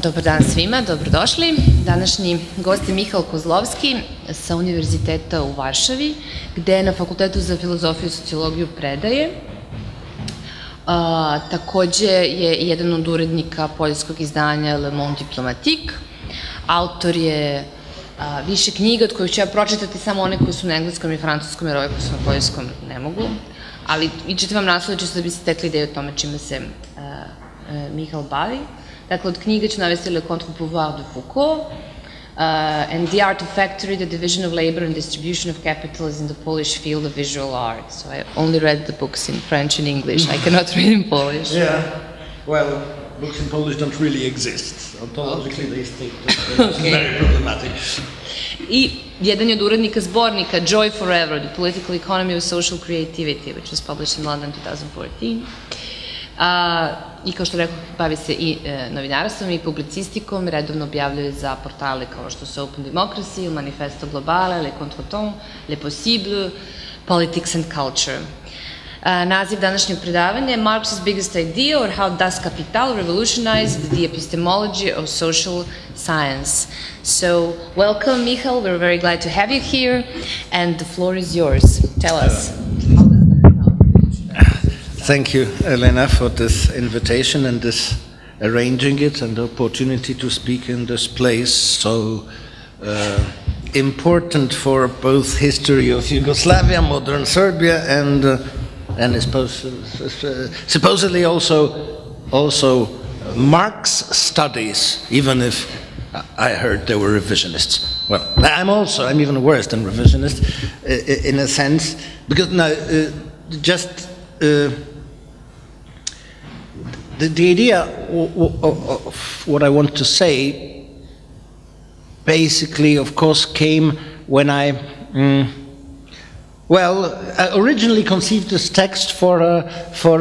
Dobar dan svima, dobrodošli. Današnji gost je Michal Kozlowski sa Univerziteta u Varšavi, gde na Fakultetu za filozofiju i sociologiju predaje. Takođe je jedan od urednika poljskog izdanja Le Monde Diplomatique. Autor je više knjiga od kojih ću ja pročitati samo one koje su na engleskom i francuskom, jer ove koje su na poljskom ne mogu. Ali i ćete vam naslov čisto da bi se tekli ideju o tome čime se Michal bavi. Dakle, od knjiga ću navesti Le contre-pouvoir de Foucault and The Art of Factory, The Division of Labor and Distribution of Capitals in the Polish Field of Visual Art. So I only read the books in French and English. I cannot read in Polish. Yeah, well, books in Polish don't really exist. Ontologically they state that it's very problematic. I jedan je od urednika zbornika Joy Forever, The Political Economy of Social Creativity, which was published in London 2014. I kao što rekao, bavi se i novinarstvom i publicistikom, redovno objavljuje za portale kao što su Open Democracy, Manifesto Globale, Le Contretemps, Le Possible, Politics and Culture. Naziv današnjeg predavanja je Marx's Biggest Idea, or How Does Kapital Revolutionized the Epistemology of Social Science. So, welcome, Michal. We're very glad to have you here, and the floor is yours. Tell us. Thank you, Elena, for this invitation and this arranging it and the opportunity to speak in this place so important for both history of Yugoslavia, modern Serbia, and supposedly also Marx studies, even if I heard they were revisionists. Well, I'm even worse than revisionist in a sense, because now the idea of what I want to say basically, of course, came when I originally conceived this text for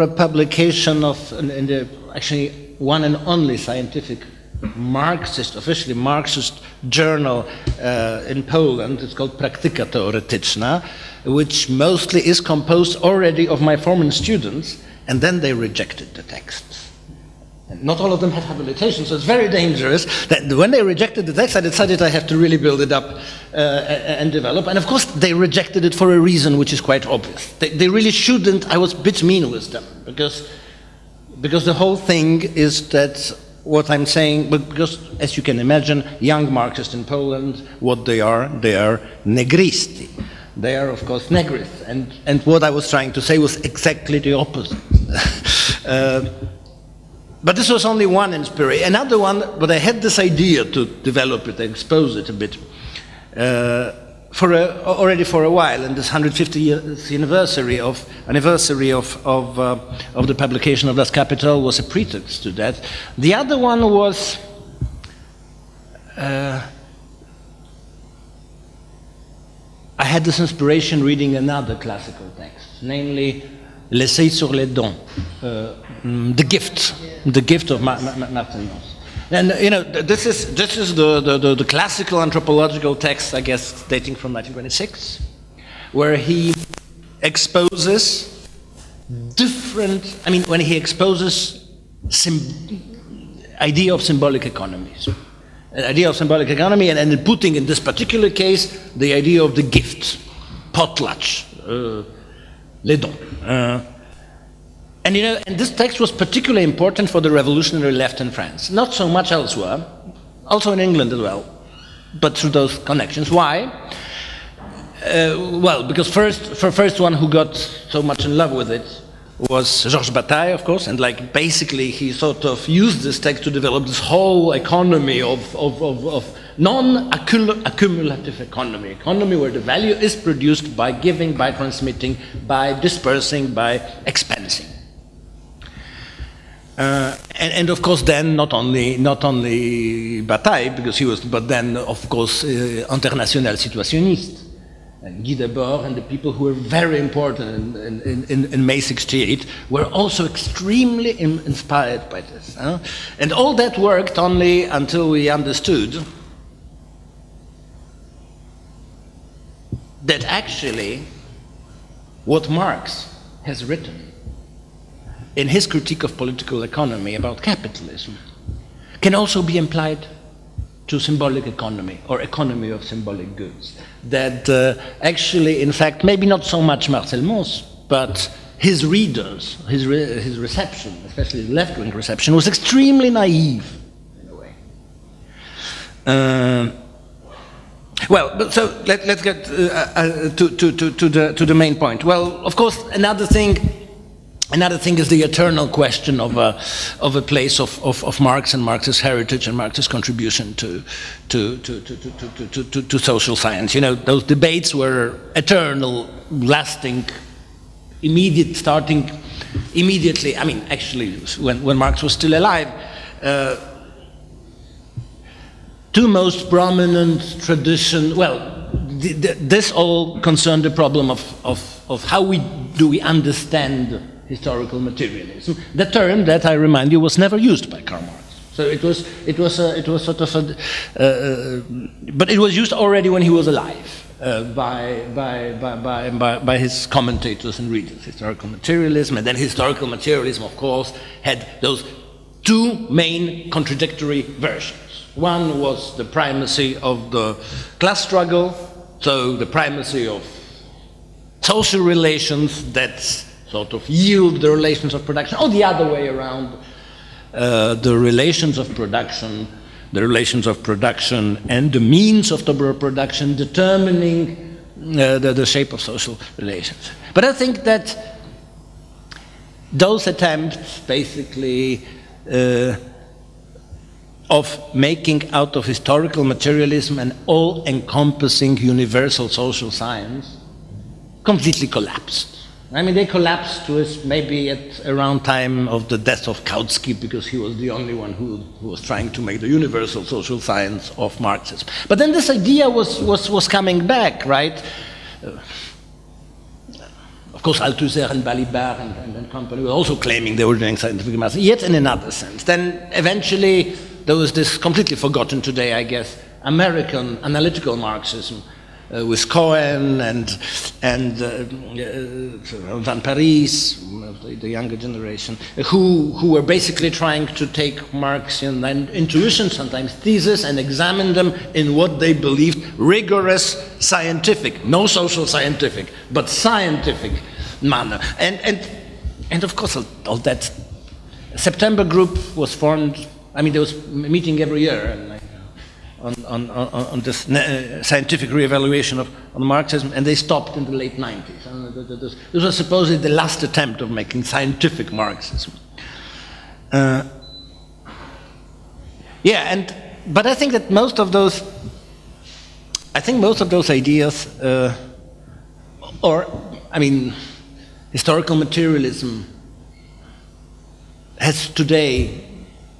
a publication in the actually one and only scientific Marxist, officially Marxist journal in Poland. It's called Praktyka Teoretyczna, which mostly is composed already of my former students, and then they rejected the texts. And not all of them have habilitation, so it's very dangerous that when they rejected the text, I decided I have to really build it up and develop. And of course, they rejected it for a reason which is quite obvious. They really shouldn't. I was a bit mean with them, because the whole thing is that what I'm saying, because as you can imagine, young Marxists in Poland, what they are negristi. They are, of course, negrists. And what I was trying to say was exactly the opposite. But this was only one inspiration. Another one, but I had this idea to develop it, expose it a bit, already for a while. And this 150th anniversary of the publication of Das Kapital was a pretext to that. The other one was I had this inspiration reading another classical text, namely L'Essai sur les dons, the gift of Martin. And this is the classical anthropological text, I guess, dating from 1926, where he exposes when he exposes idea of symbolic economies. An idea of symbolic economy, and putting in this particular case the idea of the gift, potlatch, les dons. And this text was particularly important for the revolutionary left in France. Not so much elsewhere, also in England as well, but through those connections. Why? Well, because first one who got so much in love with it was Georges Bataille, of course, and basically he sort of used this text to develop this whole economy of non-accumulative economy where the value is produced by giving, by transmitting, by dispersing, by expensing. And of course then not only Bataille, because he was, but then of course International Situationniste, and Guy Debord and the people who were very important in May 68 were also extremely inspired by this. And all that worked only until we understood that actually what Marx has written in his critique of political economy about capitalism can also be applied to symbolic economy or economy of symbolic goods. That actually, in fact, maybe not so much Marcel Mauss, but his readers, his reception, especially the left-wing reception, was extremely naive in a way. Well, so let's get to the main point. Well, of course, another thing is the eternal question of a place of Marx and Marxist heritage and Marxist contribution to social science. You know, those debates were eternal, lasting, starting immediately. I mean, actually, when Marx was still alive. Two most prominent tradition. Well, this all concerned the problem of how do we understand historical materialism. The term that, I remind you, was never used by Karl Marx. So it was sort of a, but it was used already when he was alive by his commentators and readers. Historical materialism, and then historical materialism, of course, had those two main contradictory versions. One was the primacy of the class struggle, so the primacy of social relations that sort of yield the relations of production, or the other way around, the relations of production and the means of the production determining the shape of social relations. But I think that those attempts basically of making out of historical materialism an all-encompassing universal social science completely collapsed. I mean, they collapsed to us maybe at around time of the death of Kautsky, because he was the only one who was trying to make the universal social science of Marxism. But then this idea was coming back, right? Of course, Althusser and Balibar and company were also claiming they were doing scientific Marxism, yet in another sense. Then eventually there was this completely forgotten today, I guess, American analytical Marxism with Cohen and Van Parijs, the younger generation, who were basically trying to take Marxian intuition, sometimes thesis, and examine them in what they believed rigorous scientific, no social scientific, but scientific manner. And of course, all that September group was formed. I mean, there was a meeting every year and on this scientific reevaluation of Marxism, and they stopped in the late 90s. This was supposedly the last attempt of making scientific Marxism. But I think that most of those ideas, historical materialism has today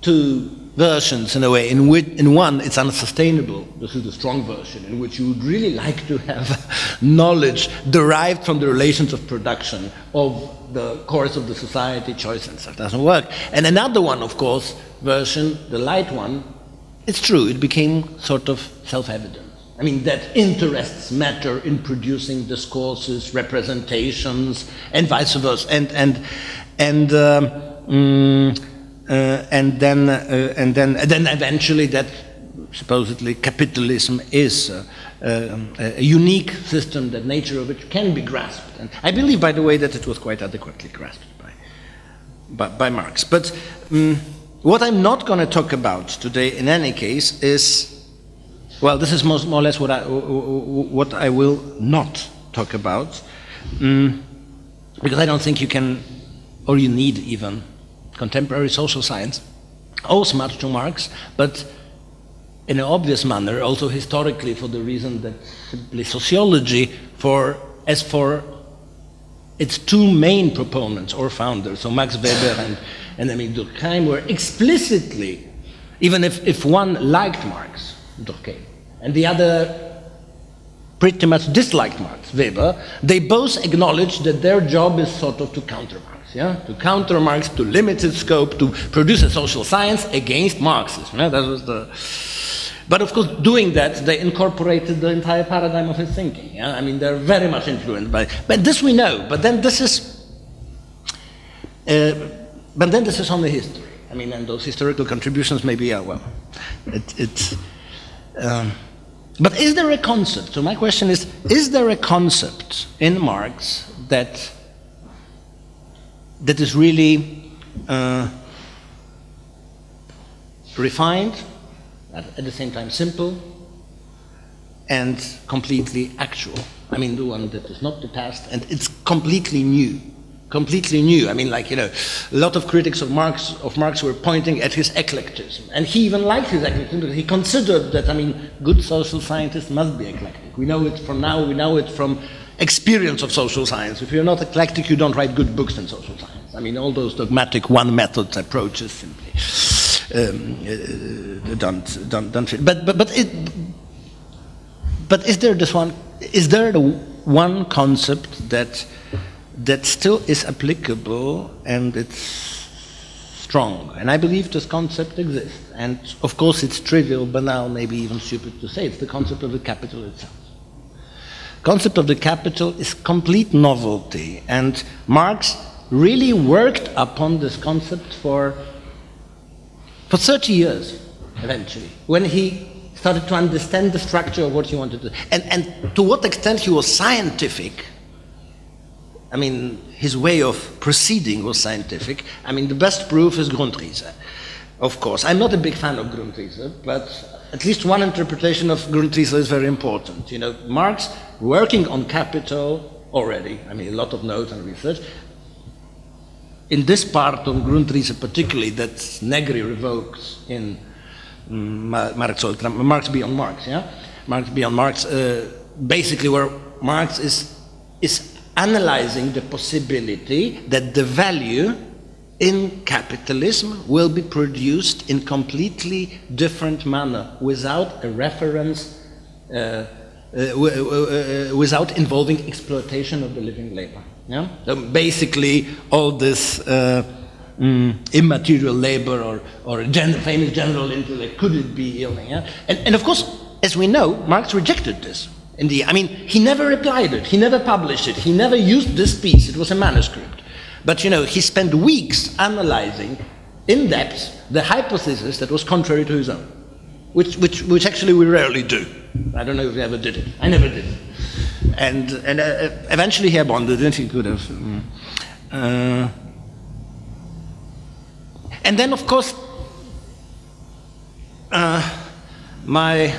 two versions in a way. In one, it's unsustainable. This is the strong version, in which you would really like to have knowledge derived from the relations of production of the course of the society, choice and stuff. Doesn't work. And another one, of course, version, the light one, it's true. It became sort of self-evident. I mean, that interests matter in producing discourses, representations, and vice versa. And then eventually that supposedly capitalism is a unique system, that nature of which can be grasped. And I believe, by the way, that it was quite adequately grasped by Marx. But what I'm not going to talk about today, in any case, is, well, this is more or less what I will not talk about, because I don't think you can, or you need even, contemporary social science owes much to Marx, but in an obvious manner, also historically, for the reason that simply sociology, as for its two main proponents or founders, so Max Weber and Emile Durkheim, were explicitly, even if one liked Marx, Durkheim, and the other pretty much disliked Marx, Weber, they both acknowledged that their job is sort of to counter Marx. Yeah? To counter Marx, to limit its scope, to produce a social science against Marxism. Yeah? That was but of course, doing that, they incorporated the entire paradigm of his thinking. Yeah? I mean, they're very much influenced by. But this we know. But then this is only history. I mean, and those historical contributions maybe are, well, but is there a concept? So my question is there a concept in Marx that is really refined, at the same time simple, and completely actual? I mean, the one that is not the past, and it's completely new. Completely new. I mean, like, you know, a lot of critics of Marx were pointing at his eclecticism. And he even liked his eclecticism because he considered that, I mean, good social scientists must be eclectic. We know it from now, we know it from experience of social science. If you're not eclectic, you don't write good books in social science. I mean, all those dogmatic one-method approaches simply don't fit. But is there this one? Is there the one concept that still is applicable and it's strong? And I believe this concept exists. And of course, it's trivial, banal, maybe even stupid to say. It's the concept of the capital itself. Concept of the capital is complete novelty, and Marx really worked upon this concept for 30 years, eventually, when he started to understand the structure of what he wanted to do. And to what extent he was scientific, I mean, his way of proceeding was scientific. I mean, the best proof is Grundrisse, of course. I'm not a big fan of Grundrisse, but at least one interpretation of Grundrisse is very important. You know, Marx, working on Capital already, I mean, a lot of notes and research, in this part on Grundrisse particularly, that Negri revokes in Marx Beyond Marx, yeah? Marx Beyond Marx, basically where Marx is analyzing the possibility that the value in capitalism will be produced in completely different manner, without a reference, without involving exploitation of the living labor. Yeah? So basically, all this immaterial labor or famous general intellect, could it be ill? Yeah? And of course, as we know, Marx rejected this. I mean, he never applied it, he never published it, he never used this piece, it was a manuscript. But, you know, he spent weeks analyzing in depth the hypothesis that was contrary to his own, which actually we rarely do. I don't know if he ever did it. I never did it. And eventually he abandoned it, he could have. And then, of course, my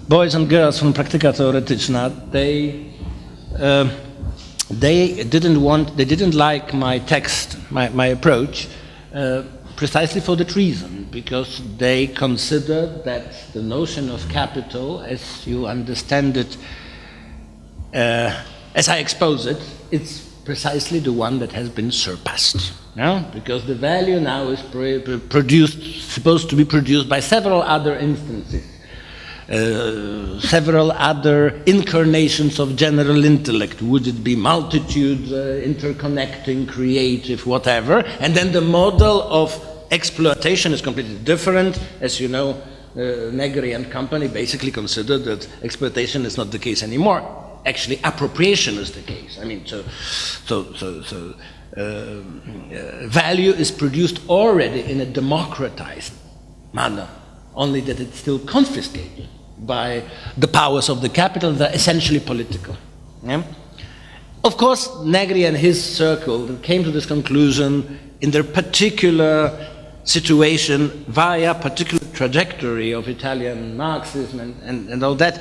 boys and girls from Praktyka Teoretyczna, they didn't like my text, my approach, precisely for that reason, because they considered that the notion of capital, as you understand it, as I expose it, it's precisely the one that has been surpassed. No? Because the value now is supposed to be produced by several other instances. Several other incarnations of general intellect. Would it be multitude, interconnecting, creative, whatever? And then the model of exploitation is completely different. As you know, Negri and company basically considered that exploitation is not the case anymore. Actually, appropriation is the case. I mean, value is produced already in a democratized manner, only that it's still confiscated by the powers of the capital that are essentially political. Yeah? Of course, Negri and his circle came to this conclusion in their particular situation via particular trajectory of Italian Marxism and all that.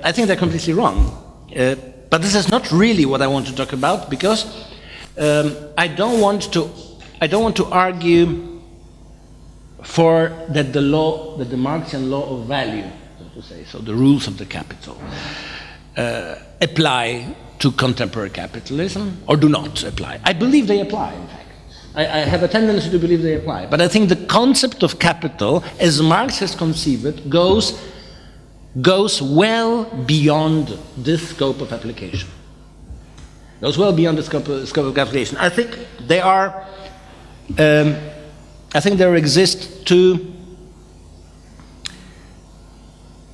I think they're completely wrong. But this is not really what I want to talk about, because I don't want to argue for that the Marxian law of value, so to say, so the rules of the capital, apply to contemporary capitalism or do not apply. I believe they apply, in fact. I have a tendency to believe they apply. But I think the concept of capital, as Marx has conceived it, goes well beyond this scope of application. Goes well beyond the scope of application. I think there exist two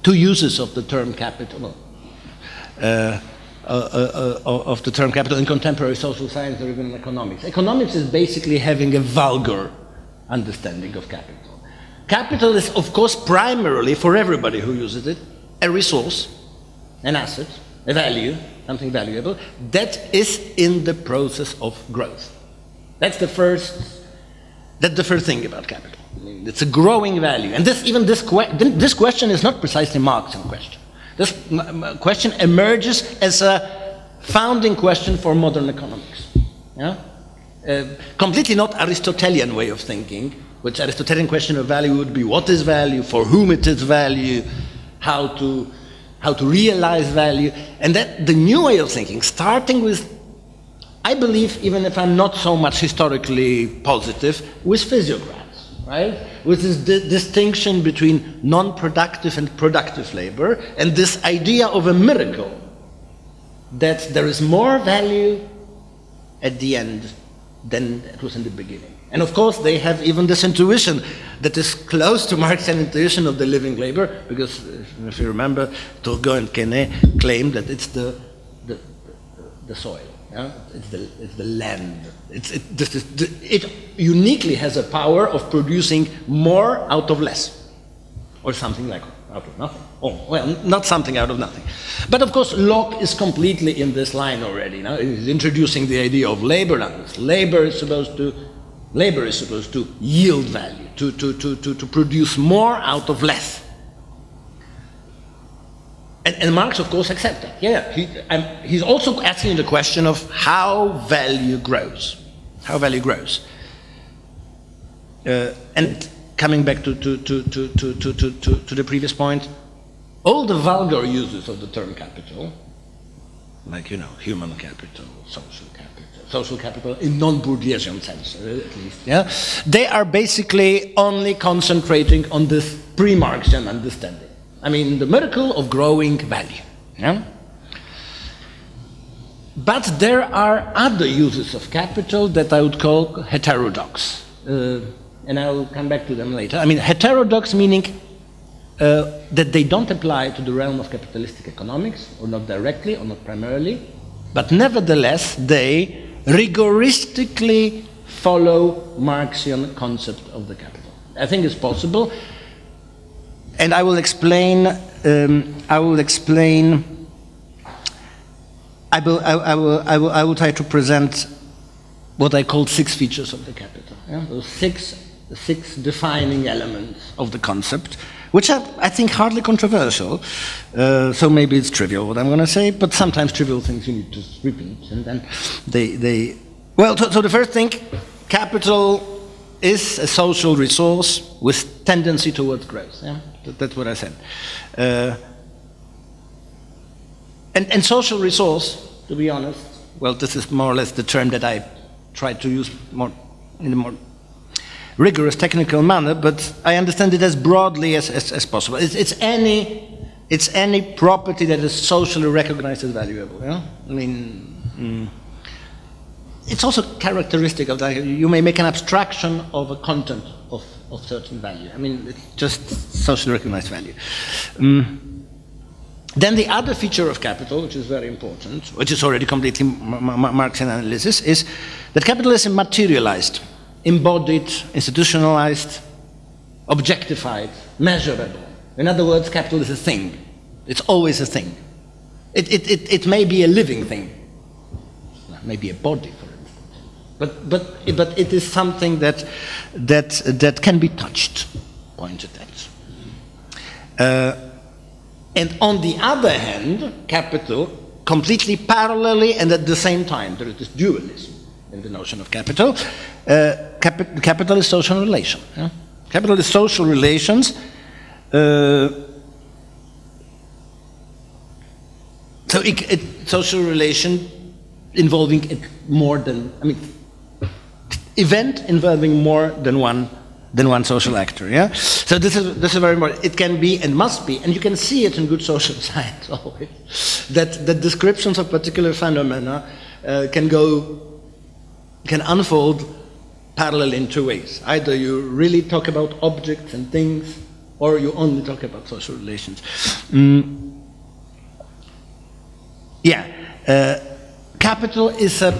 uses of the term capital, of the term capital in contemporary social science or even in economics. Economics is basically having a vulgar understanding of capital. Capital is, of course, primarily, for everybody who uses it, a resource, an asset, a value, something valuable, that is in the process of growth. That's the first thing about capital. It's a growing value. And this question is not precisely Marxian question. This question emerges as a founding question for modern economics. Yeah? Completely not Aristotelian way of thinking, which Aristotelian question of value would be what is value, for whom it is value, how to realize value. And that the new way of thinking, starting with, I believe, even if I'm not so much historically positive, with physiocrats, right? With this distinction between non-productive and productive labor, and this idea of a miracle, that there is more value at the end than it was in the beginning. And of course, they have even this intuition that is close to Marxian intuition of the living labor, because if you remember, Turgot and Quesnay claimed that it's the soil, yeah? It's the land. It uniquely has a power of producing more out of less, or something like out of nothing. Oh, well, not something out of nothing. But of course, Locke is completely in this line already. Now he's introducing the idea of labor. Now, labor is supposed to yield value, to produce more out of less. And Marx, of course, accepts that. Yeah, he's also asking the question of how value grows. How value grows. And coming back to the previous point, all the vulgar uses of the term capital, like, human capital, social capital in non-Bourdieusian sense, at least, yeah, they are basically only concentrating on this pre-Marxian understanding. I mean, the miracle of growing value. Yeah? But there are other uses of capital that I would call heterodox. And I will come back to them later. I mean, heterodox meaning that they don't apply to the realm of capitalistic economics, or not directly, or not primarily, but nevertheless, they rigoristically follow Marxian concept of the capital. I think it's possible, and I will explain. I will try to present what I call 6 features of the capital. Yeah? Those six defining elements of the concept, which are, I think, hardly controversial. So maybe it's trivial what I'm going to say, but sometimes trivial things you need to repeat, and then Well, so the first thing, capital is a social resource with tendency towards growth. Yeah? That's what I said. And social resource, to be honest, well, this is more or less the term that I try to use in a more rigorous technical manner, but I understand it as broadly as possible. It's any property that is socially recognized as valuable. Yeah? I mean, it's also characteristic of that. You may make an abstraction of a content of certain value. I mean, it's just socially recognized value. Then the other feature of capital, which is very important, which is already completely Marxian analysis, is that capital is materialized, embodied, institutionalized, objectified, measurable. In other words, capital is a thing. It's always a thing. It may be a living thing, maybe a body, for instance, but it is something that can be touched, pointed at. And on the other hand, capital, completely parallelly and at the same time, there is this dualism in the notion of capital. Capital is social relation. Yeah? Capital is social relations. So social relation involving more than, I mean, event involving more than one social actor. Yeah. So this is very important. It can be and must be, and you can see it in good social science always, that the descriptions of particular phenomena can unfold parallel in 2 ways. Either you really talk about objects and things, or you only talk about social relations. Capital is a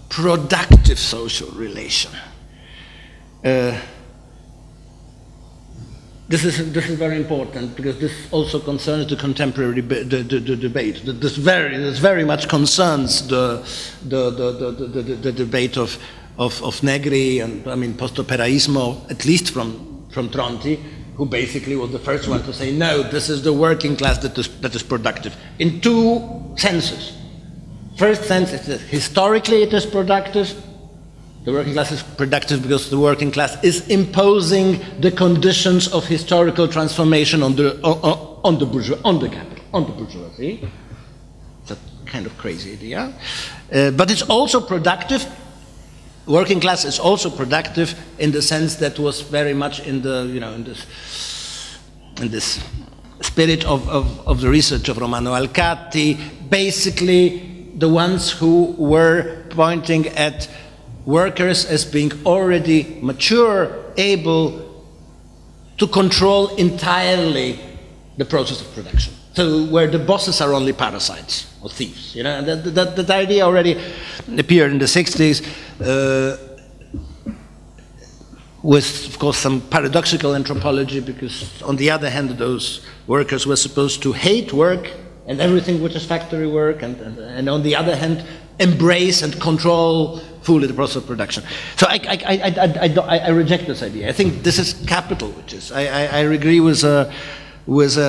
productive social relation. This is very important because this also concerns the contemporary debate. This very much concerns the debate of Negri and I mean post-operaismo, at least from Tronti, who basically was the first one to say no, this is the working class that is productive in two senses. First sense is that historically it is productive. The working class is productive because the working class is imposing the conditions of historical transformation on the bourgeoisie. It's a kind of crazy idea, but it's also productive. Working class is also productive in the sense that was very much in the in this spirit of the research of Romano Alcatti. Basically, the ones who were pointing at workers as being already mature, able to control entirely the process of production. So where the bosses are only parasites or thieves, you know, and that idea already appeared in the 60s with, of course, some paradoxical anthropology, because on the other hand, those workers were supposed to hate work and everything which is factory work, and on the other hand, embrace and control fully the process of production. So I reject this idea. I think this is capital, which is, I agree with a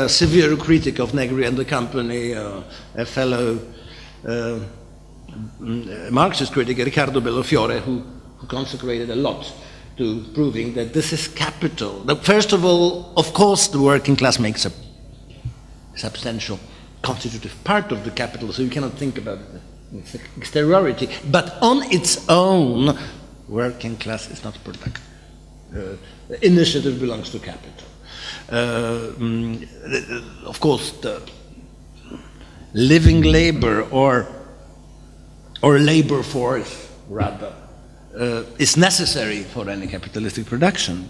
severe critic of Negri and the company, a fellow Marxist critic, Riccardo Bellofiore, who consecrated a lot to proving that this is capital. First of all, of course, the working class makes a substantial constitutive part of the capital, so you cannot think about it. It's exteriority, but on its own, working class is not productive. The initiative belongs to capital. Of course, the living labor or labor force, rather, is necessary for any capitalistic production,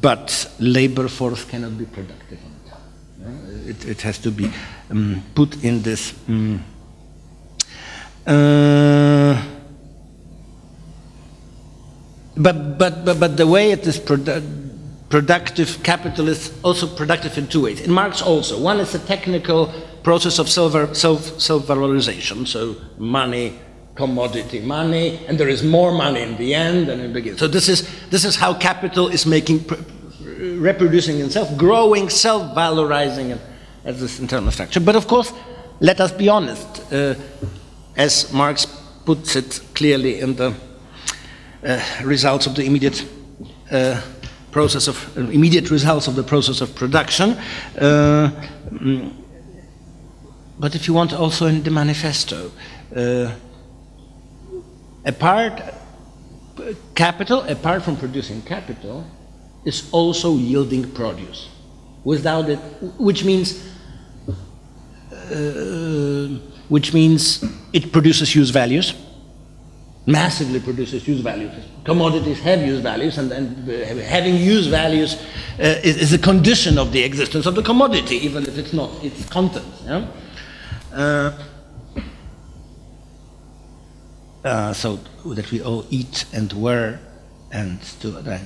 but labor force cannot be productive on its own. It has to be put in this but the way it is productive, capital is also productive in two ways. In Marx also. One is a technical process of self-valorization, so money, commodity, money, and there is more money in the end than in the beginning. So this is how capital is reproducing itself, growing, self-valorizing as this internal structure. But of course, let us be honest, as Marx puts it clearly in the results of the immediate results of the process of production. But if you want, also in the manifesto, capital, apart from producing capital, is also yielding produce. Without it, which means it produces use values, massively produces use values. Commodities have use values, and having use values is a condition of the existence of the commodity, even if it's not its content. Yeah? So that we all eat and wear, and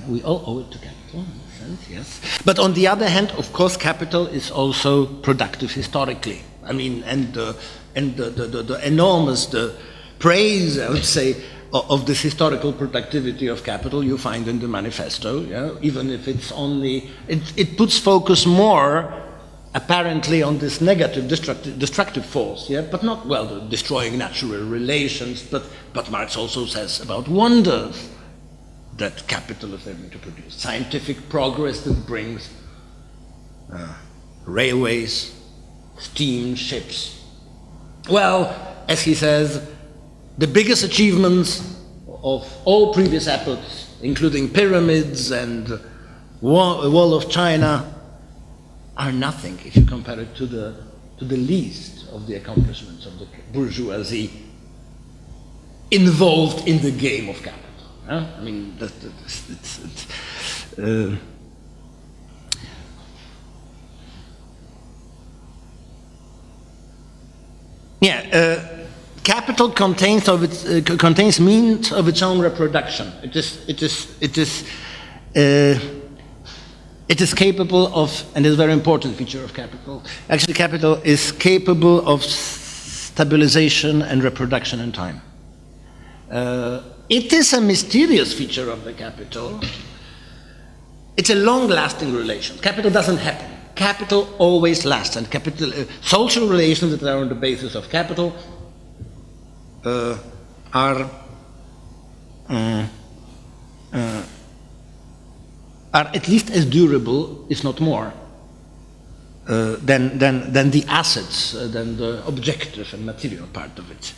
we all owe it to capital, in a sense, yes. But on the other hand, of course, capital is also productive historically. I mean, and the enormous praise, I would say, of this historical productivity of capital you find in the manifesto. Yeah? Even if it's only, it puts focus more apparently on this negative, destructive force, yeah, but not, well, destroying natural relations, but Marx also says about wonders that capital is able to produce. Scientific progress that brings railways, steam, ships. Well, as he says, the biggest achievements of all previous epochs, including pyramids and wall of China, are nothing if you compare it to the least of the accomplishments of the bourgeoisie involved in the game of capital. Huh? I mean, capital contains means of its own reproduction. It is capable of, and is a very important feature of capital. Actually, capital is capable of stabilization and reproduction in time. It is a mysterious feature of the capital. It's a long-lasting relation. Capital doesn't happen. Capital always lasts, and social relations that are on the basis of capital are at least as durable, if not more, than the assets, than the objective and material part of it.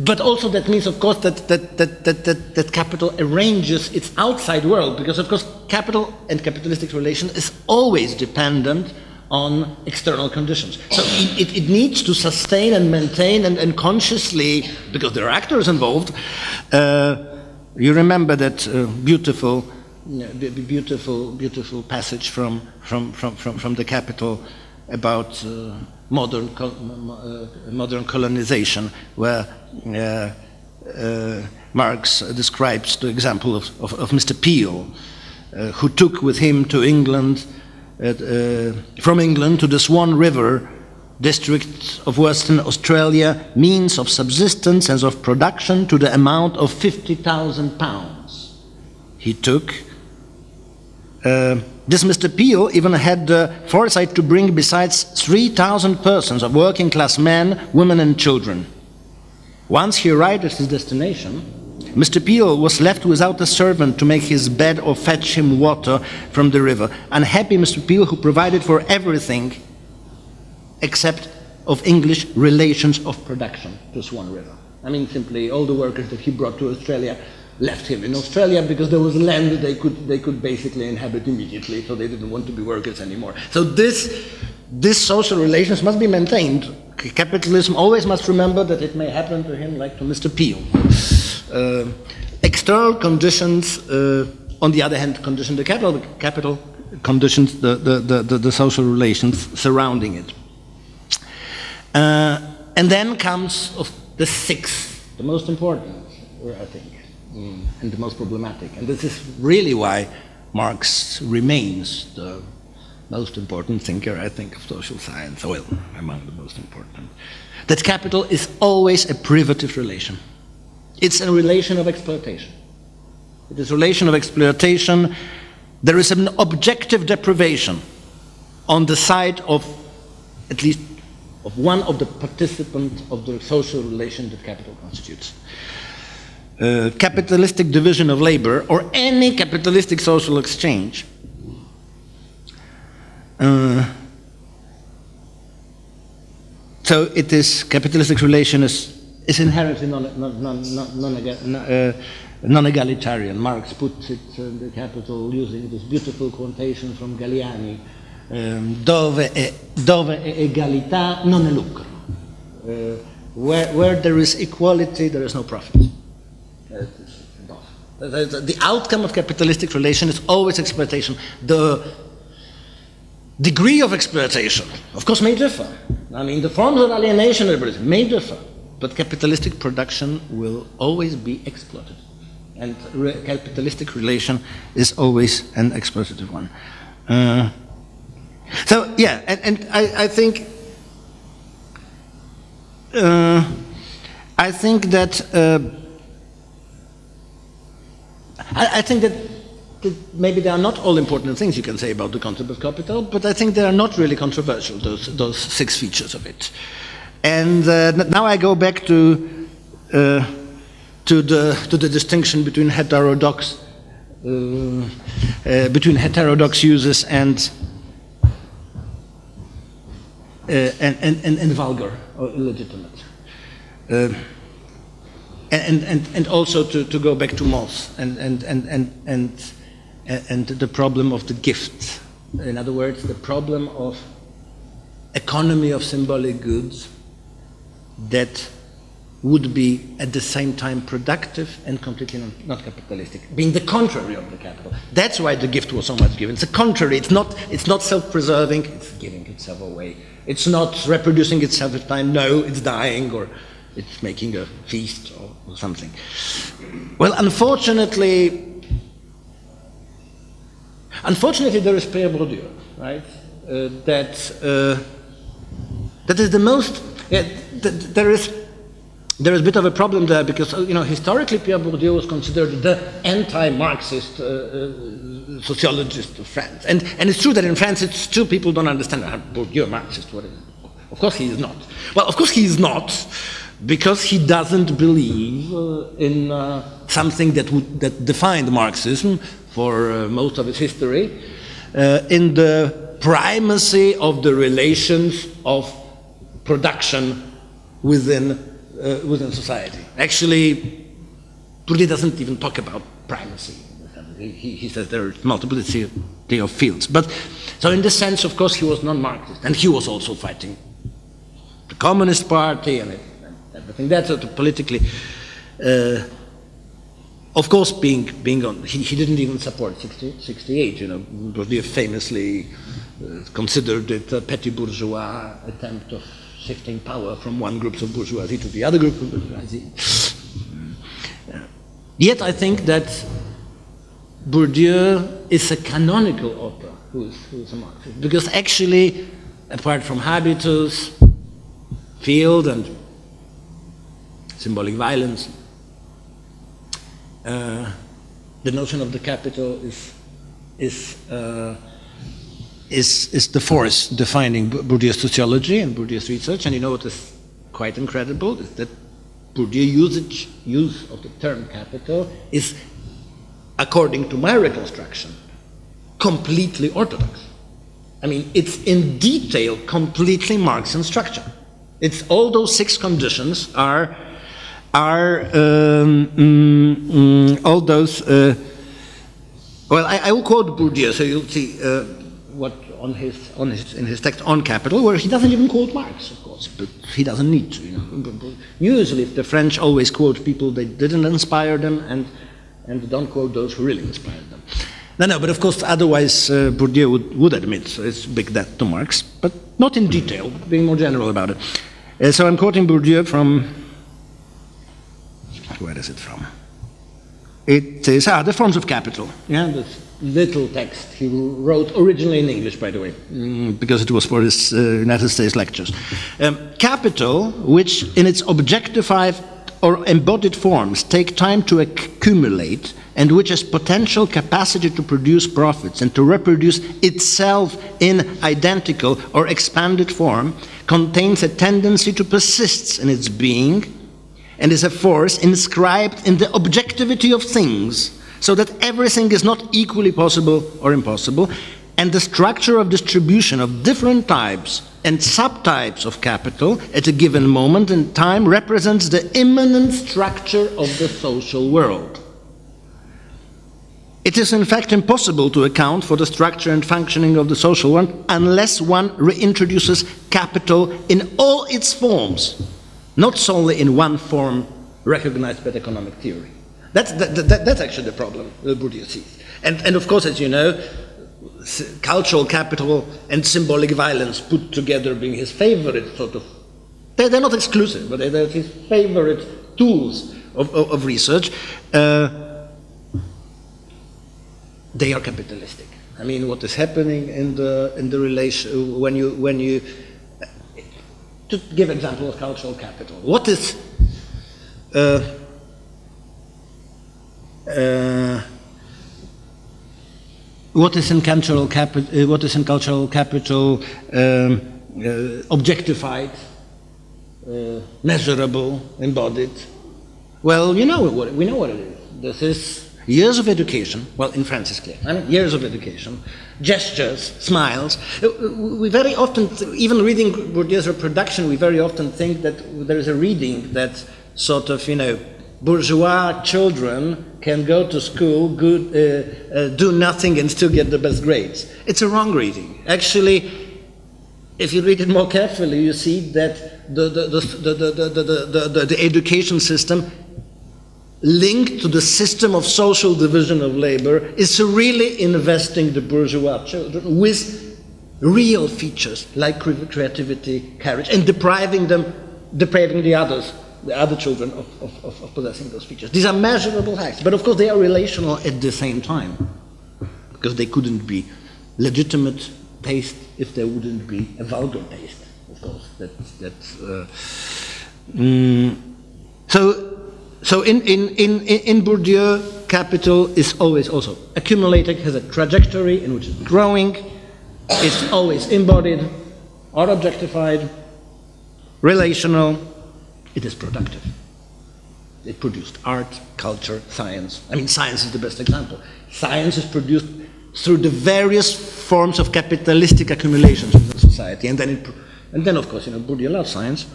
But also that means, of course, that capital arranges its outside world, because, of course, capital and capitalistic relation is always dependent on external conditions. So it needs to sustain and maintain and consciously, because there are actors involved. You remember that beautiful passage from the Capital about modern colonization, where Marx describes the example of Mr. Peel, who took with him to England, from England to the Swan River district of Western Australia, means of subsistence and of production to the amount of £50,000. He took. This Mr. Peel even had the foresight to bring besides 3,000 persons of working class men, women and children. Once he arrived at his destination, Mr. Peel was left without a servant to make his bed or fetch him water from the river. Unhappy Mr. Peel, who provided for everything except of English relations of production to Swan River. I mean, simply all the workers that he brought to Australia left him in Australia because there was land that they could basically inhabit immediately, so they didn't want to be workers anymore. So this social relations must be maintained. Capitalism always must remember that it may happen to him like to Mr. Peel. External conditions, on the other hand, condition the capital conditions the social relations surrounding it. And then comes the sixth, the most important, I think, and the most problematic. And this is really why Marx remains the most important thinker, I think, of social science, well, among the most important. That capital is always a privative relation. It's a relation of exploitation. It is a relation of exploitation. There is an objective deprivation on the side of at least of one of the participants of the social relation that capital constitutes. Capitalistic division of labor or any capitalistic social exchange so it is, capitalistic relation is inherently non-egalitarian. Marx puts it in the Capital using this beautiful quotation from Galliani, dove è egalità non è lucro. Where there is equality, there is no profit. The outcome of capitalistic relation is always exploitation. The degree of exploitation, of course, may differ. I mean, the forms of alienation may differ, but capitalistic production will always be exploited. And capitalistic relation is always an exploitative one. So, yeah, and I think that maybe there are not all important things you can say about the concept of capital, but I think they are not really controversial, those six features of it. And now I go back to the distinction between heterodox uses and vulgar or illegitimate. And also to go back to Moss and the problem of the gift. In other words, the problem of economy of symbolic goods that would be at the same time productive and completely not capitalistic, being the contrary of the capital. That's why the gift was so much given. It's the contrary. It's not self-preserving. It's giving itself away. It's not reproducing itself at time. No, it's dying, or it's making a feast or something. Well, unfortunately, there is Pierre Bourdieu, right? That is the most. Yeah, there is a bit of a problem there because, historically Pierre Bourdieu was considered the anti-Marxist sociologist of France. And it's true that in France it's true people don't understand Bourdieu, Marxist, what is it? Of course he is not. Well, of course he is not because he doesn't believe in something that defined Marxism for most of its history, in the primacy of the relations of production within society. Actually, Bourdieu doesn't even talk about primacy. He says there is multiplicity of fields. But so in this sense, of course, he was non-Marxist, and he was also fighting the Communist Party and everything. That's politically, of course, being on. He didn't even support 68. Bourdieu famously considered it a petty bourgeois attempt of shifting power from one group of bourgeoisie to the other group of bourgeoisie. Yet I think that Bourdieu is a canonical author who is a Marxist, because actually, apart from habitus, field, and symbolic violence, the notion of the capital is the force defining Bourdieu's sociology and Bourdieu's research. And what is quite incredible is that Bourdieu's use of the term capital is, according to my reconstruction, completely orthodox. I mean, it's in detail completely Marxian structure. It's all those 6 conditions are all those. Well, I will quote Bourdieu, so you'll see what in his text on Capital, where he doesn't even quote Marx, of course, but he doesn't need to. Usually, the French always quote people that didn't inspire them, and don't quote those who really inspired them. No, but of course, otherwise Bourdieu would admit it's big debt to Marx, but not in detail, being more general about it. So I'm quoting Bourdieu from, where is it from? It is, The Forms of Capital, this little text he wrote originally in English, by the way, because it was for his United States lectures. Capital, which in its objectified or embodied forms take time to accumulate, and which has potential capacity to produce profits and to reproduce itself in identical or expanded form, contains a tendency to persist in its being, and is a force inscribed in the objectivity of things, so that everything is not equally possible or impossible, and the structure of distribution of different types and subtypes of capital at a given moment in time represents the immanent structure of the social world. It is in fact impossible to account for the structure and functioning of the social world unless one reintroduces capital in all its forms, not solely in one form recognized by economic theory. That's actually the problem Bourdieu sees. And of course, as you know, cultural capital and symbolic violence put together being his favorite sort of, they're not exclusive, but they're his favorite tools of research. They are capitalistic. I mean, what is happening in the relation when you to give example of cultural capital, what is in cultural capital objectified, measurable, embodied? Well, we know what it is. This is years of education. Well, in France it's clear. I mean, years of education, gestures, smiles. We very often, even reading Bourdieu's Reproduction, we very often think that there is a reading that sort of, bourgeois children can go to school, do nothing and still get the best grades. It's a wrong reading. Actually, if you read it more carefully, you see that the education system linked to the system of social division of labor is really investing the bourgeois children with real features like creativity, courage, and depriving the other children of possessing those features. These are measurable acts, but of course they are relational at the same time, because they couldn't be legitimate taste if there wouldn't be a vulgar taste, of course. So in Bourdieu, capital is always also accumulating, has a trajectory in which it's growing, it's always embodied or objectified, relational, it is productive. It produced art, culture, science. I mean, science is the best example. Science is produced through the various forms of capitalistic accumulations of the society. And then of course, Bourdieu loves science.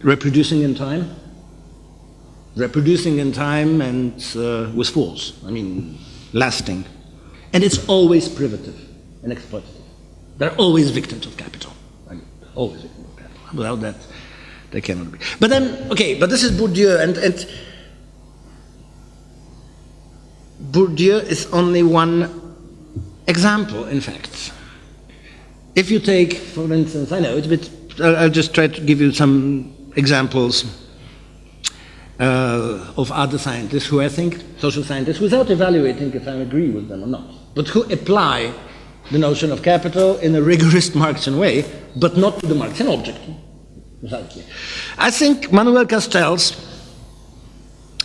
Reproducing in time and with force. I mean, lasting. And it's always privative and exploitative. They're always victims of capital. I mean, always victims of capital. Without that, they cannot be. But then, okay, but this is Bourdieu, and Bourdieu is only one example, in fact. If you take, for instance, I know it's a bit, I'll just try to give you some examples of other scientists who I think, social scientists, without evaluating if I agree with them or not, but who apply the notion of capital in a rigorous Marxian way, but not to the Marxian object. Exactly. I think Manuel Castells,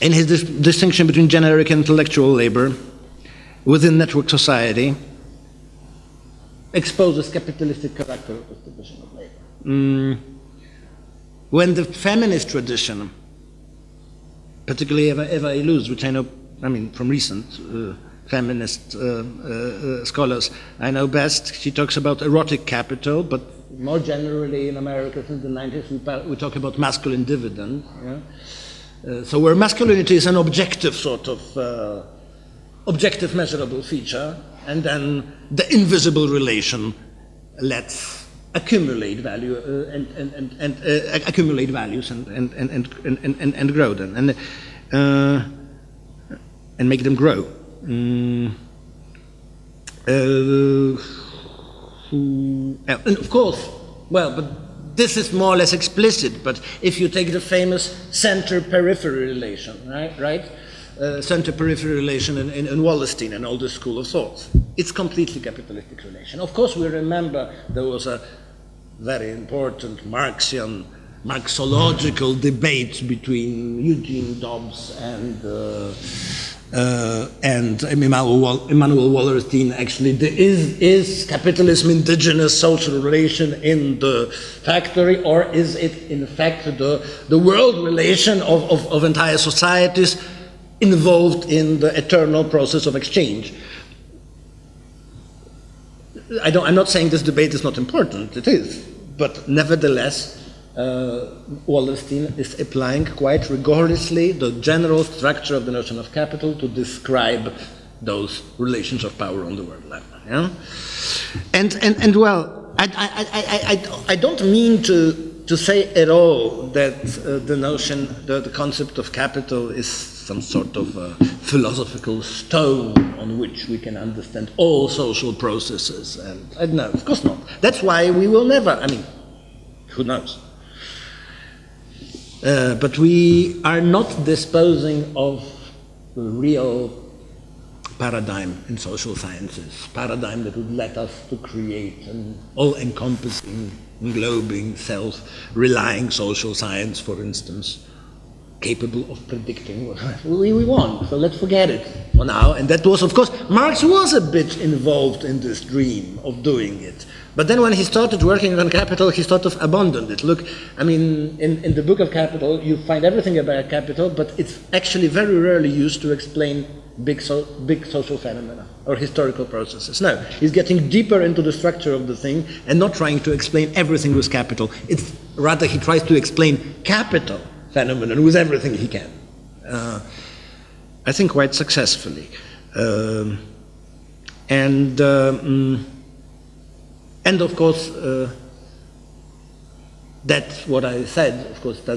in his distinction between generic and intellectual labor within network society, exposes capitalistic character of this division of labor. When the feminist tradition, particularly Eva Illouz, which I know, I mean, from recent feminist scholars I know best, she talks about erotic capital, but more generally in America since the 90s we talk about masculine dividend. Yeah? So where masculinity is an objective sort of, objective measurable feature, and then the invisible relation lets accumulate value and accumulate values and grow them and make them grow. And of course, well, but this is more or less explicit. But if you take the famous center-periphery relation, right? Center-periphery relation in Wallerstein and all the school of thoughts, it's completely capitalistic relation. Of course, we remember there was a very important Marxian, Marxological debate between Eugene Dobbs and Immanuel Wallerstein. Actually, is capitalism indigenous social relation in the factory, or is it in fact the world relation of entire societies involved in the eternal process of exchange? I'm not saying this debate is not important, it is, but nevertheless, Wallerstein is applying quite rigorously the general structure of the notion of capital to describe those relations of power on the world level. Yeah? And well, I don't mean to say at all that the notion, the concept of capital is some sort of philosophical stone on which we can understand all social processes. And no, of course not. That's why we will never, I mean, who knows? But we are not disposing of a real paradigm in social sciences, paradigm that would let us to create an all-encompassing, englobing, self-relying social science, for instance, capable of predicting what we want. So let's forget it for now. And that was, of course, Marx was a bit involved in this dream of doing it. But then when he started working on Capital, he sort of abandoned it. Look, I mean, in the book of Capital, you find everything about capital, but it's actually very rarely used to explain big social phenomena or historical processes. No, he's getting deeper into the structure of the thing and not trying to explain everything with capital. It's rather he tries to explain capital phenomenon with everything he can. I think quite successfully. And of course, that's what I said. Of course, I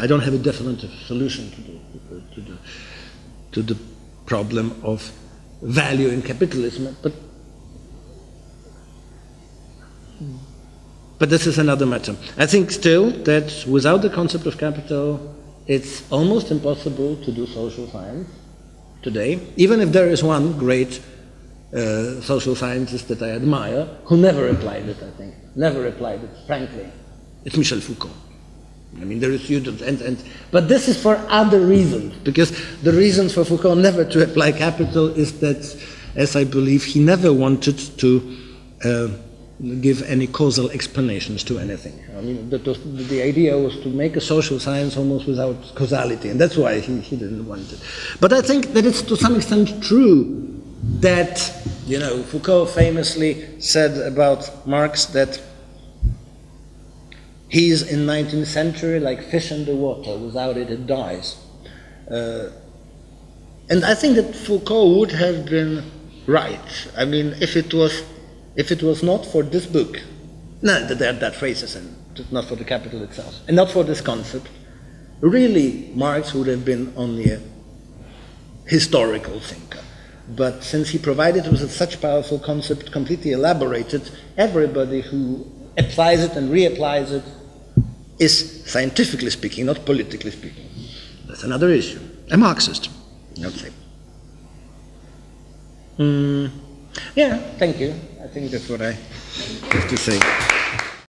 don't have a definitive solution to the problem of value in capitalism, but this is another matter. I think still that without the concept of capital, it's almost impossible to do social science today, even if there is one great social scientist that I admire who never applied it, I think. Never applied it, frankly. It's Michel Foucault. I mean, there is students, but this is for other reasons, because the reasons for Foucault never to apply capital is that, as I believe, he never wanted to give any causal explanations to anything. I mean, the idea was to make a social science almost without causality, and that's why he didn't want it. But I think that it's to some extent true that, you know, Foucault famously said about Marx that he is in 19th century like fish in the water, without it, it dies. And I think that Foucault would have been right. I mean, if it was not for this book, no, that phrase, and not for the Capital itself, and not for this concept, really Marx would have been only a historical thinker. But since he provided us with such a powerful concept, completely elaborated, everybody who applies it and reapplies it is, scientifically speaking, not politically speaking. That's another issue. A Marxist, I'd say. Yeah, thank you. I think that's what I have to say.